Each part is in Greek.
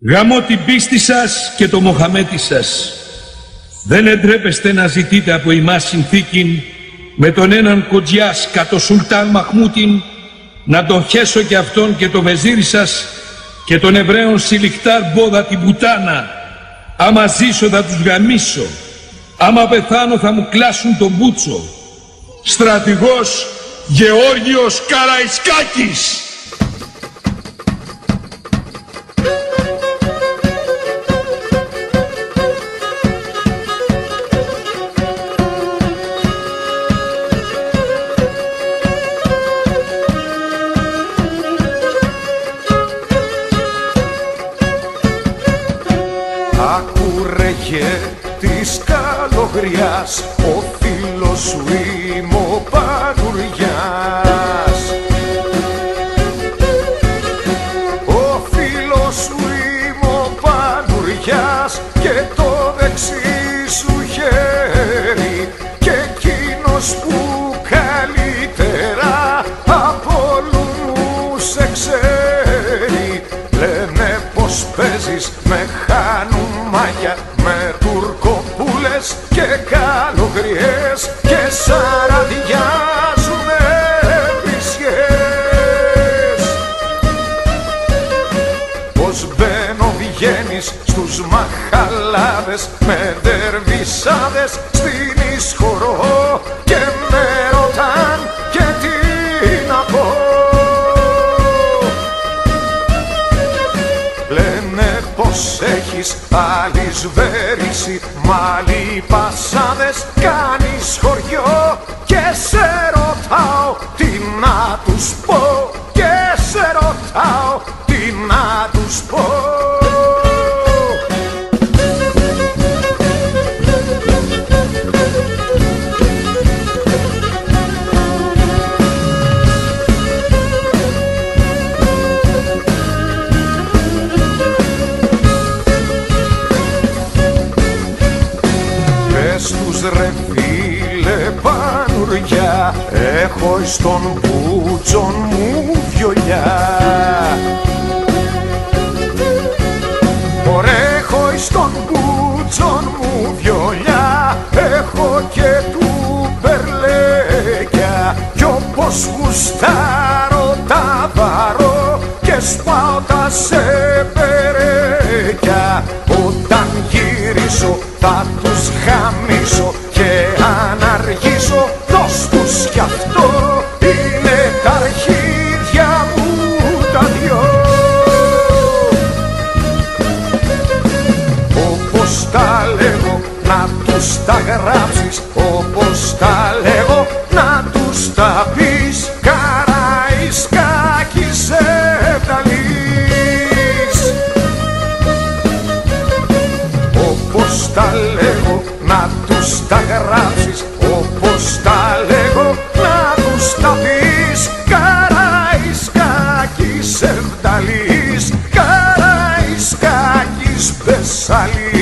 Γαμώ την πίστη σας και το Μοχαμέτη σας. Δεν εντρέπεστε να ζητείτε από εμάς συνθήκην με τον έναν κοντζιάς κατ' Σουλτάν Μαχμούτιν να τον χέσω και αυτόν και το βεζίρι σας και τον Εβραίων Σιλιχτάρ Μπόδα την πουτάνα. Άμα ζήσω θα τους γαμίσω, άμα πεθάνω θα μου κλάσουν τον μπούτσο. Στρατηγός Γεώργιος Καραϊσκάκης. Ακούρεγε της καλογριάς, ο φίλος σου είμαι ο Πανουριάς. Ο φίλος σου είμαι ο Πανουριάς και το δεξί σου χέρι και εκείνος που καλύτερα από όλους σε ξέρει. Λένε πως παίζεις με χανουμάκια, με τουρκοπούλες και καλογριές και σαραδιάζουνε βρισιές. Πως μπαίνω βγαίνεις στους μαχαλάδες με δερβισάδες στην εισχωρώ και με ρωτάν και τι να πω. Λένε πως έχεις αλυσβέρηση, μαλλί πασάδες, κάνεις χωριό και σε ρωτάω τι να τους πω, και σε ρωτάω τι να τους πω. Ρε φίλε Πανουριά, έχω στον μπούτσον μου βιολιά. Ωραία, έχω στον μπούτσον μου βιολιά, έχω και του περλέκια κι όπως γουστάρω τα βαρώ και σπάω τα σεπερέκια. Όταν γυρίσω θα τους χαμίσω και αν αργήσω δώσ' τους κι αυτό είναι τα αρχίδια μου τα δυο. Όπως τα λέγω να τους τα γράψεις, όπως τα λέγω να τους τα πεις. Καραϊσκάκης Ευταλής. Όπως τα λέγω να τους τα γράψεις, όπως τα λέγω να τους τα πεις. Καραϊσκάκης Ευταλής, Καραϊσκάκης Βεσσαλής.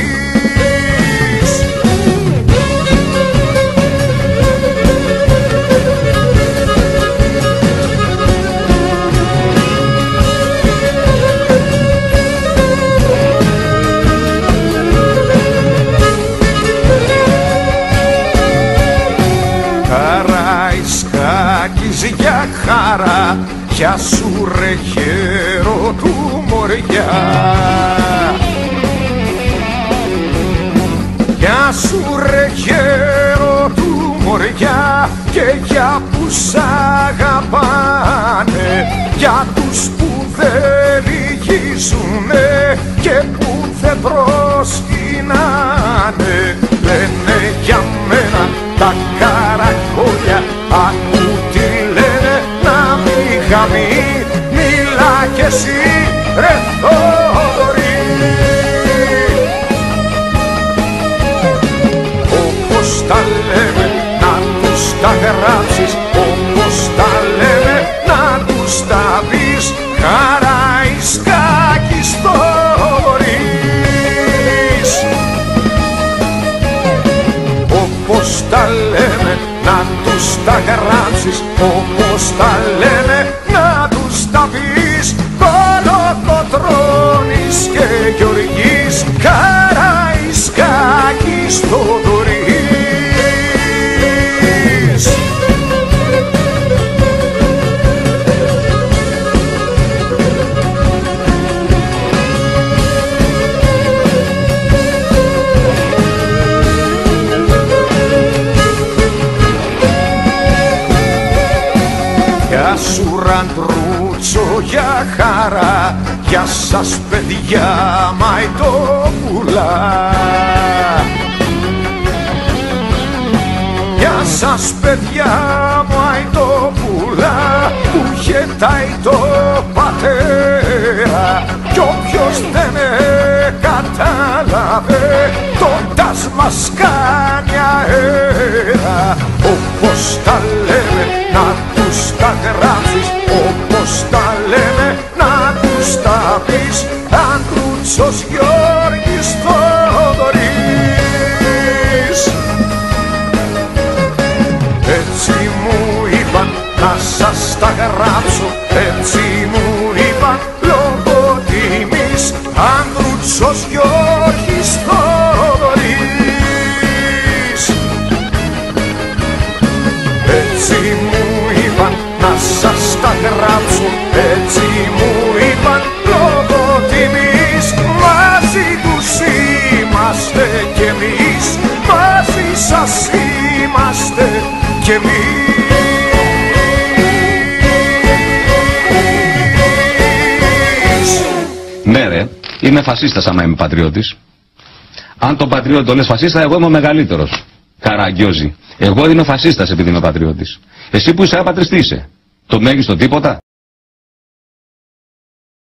Για χαρά, γεια σου ρε χέρο του Μοριά. Γεια σου ρε χέρο του Μοριά και για που σ' αγαπάνε, για τους που δεν λυγίζουνε και που δεν προσκυνάνε. Λένε για μένα τα καρακόλια, ακού τι λένε να μη χαμεί. Μίλα κι εσύ ρε Θοδωρή. Όπως τα λέμε να τους τα γράψεις, όπως τα λέμε να τους τα πεις. Καραϊσκάκης Θοδωρής. Όπως τα λέμε να τους τα γράψεις, όπως τα λέμε να τους τα πεις. Κολοκοτρώνεις και για χαρά. Γεια σας παιδιά μαϊτόπουλα. Γεια σας παιδιά μαϊτόπουλα που χαιτάει το πατέρα. Κι όποιος δεν κατάλαβε το τας μας κάνει αέρα. Όπως τα λέμε να τους τα γράψεις, όπως τα λέμε να τους τα πεις. Ανδρούτσος Γιώργης Θοδωρής. Έτσι μου είπαν να σας τα γράψω, έτσι μου είπαν λόγω τιμής. Ανδρούτσος Γιώργης Θοδωρής. Έτσι μου είπαν να σας τα γράψω, έτσι μου είπαν λόγω τιμής. Μαζί τους είμαστε κι εμείς, μαζί σας είμαστε κι εμείς. Ναι ρε, είμαι φασίστας άμα είμαι πατριώτης. Αν τον πατριώτη τον λες φασίστα, εγώ είμαι ο μεγαλύτερος. Καραγκιόζη. Εγώ είμαι φασίστας επειδή είμαι πατριώτης. Εσύ που είσαι άπατρης τι είσαι? Το μέγιστο τίποτα?